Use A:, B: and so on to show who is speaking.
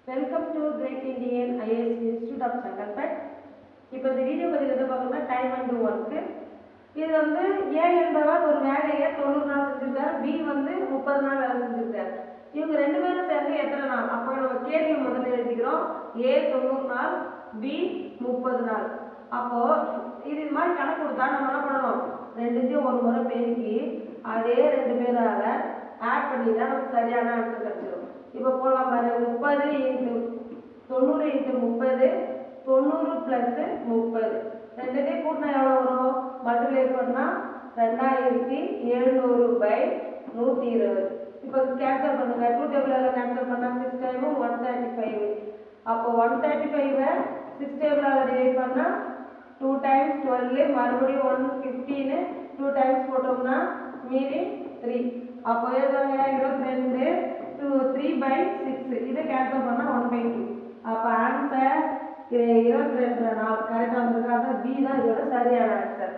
A: Welcome to great Indian IAS institute of Chengalpattu. இப்போ இந்த video பதிவு எது பார்க்கணும்னா டைம் அண்ட் ஒர்க்கு. இது வந்து ஏ என்பவர் ஒரு வேலையை 90 நாள் செஞ்சிருக்காரு, பி வந்து 30 நாள் வேலை செஞ்சிருக்காரு. இவங்க ரெண்டு பேரும் சேர்ந்து எத்தனை நாள்? அப்போ நம்ம கேள்வி முதல்ல எழுதிக்கிறோம். ஏ 90 நாள், பி 30 நாள். அப்போ இது மாதிரி கணக்கு கொடுத்தா நம்ம என்ன பண்ணணும்? ரெண்டுத்தையும் ஒரு முறை பெருக்கி அதே ரெண்டு பேரால ஆட் பண்ணிட்டா நமக்கு சரியான ஆன்சர் கிடைச்சிடும். இப்போ போடலாம் பாரு. 30 இன்ட்டு 90 இன்ட்டு 30, 90 ப்ளஸ் 30. ரெண்டுத்தையும் கூட்டினா எவ்வளோ வரும்? மல்டிப்ளை பண்ணால் 2700/120. இப்போ கேன்சல் பண்ணுங்க. 2 டேபிளால் கேன்சல் பண்ணால் 6 டைமும் 135. அப்போ 135 6 டேபிளால் டிவைட் பண்ணால் 2 டைம்ஸ் 12, மறுபடியும் 115. 2 டைம்ஸ் போட்டோம்னா மீதி 3. அப்போ எழுதாங்க 22 3/6. இதை கேன்சல் பண்ணால் 1/2. அப்போ ஆன்சர் 22 நாள் கரெக்டாக வந்திருக்காங்க. பி தான் இதோட சரியான ஆன்சர்.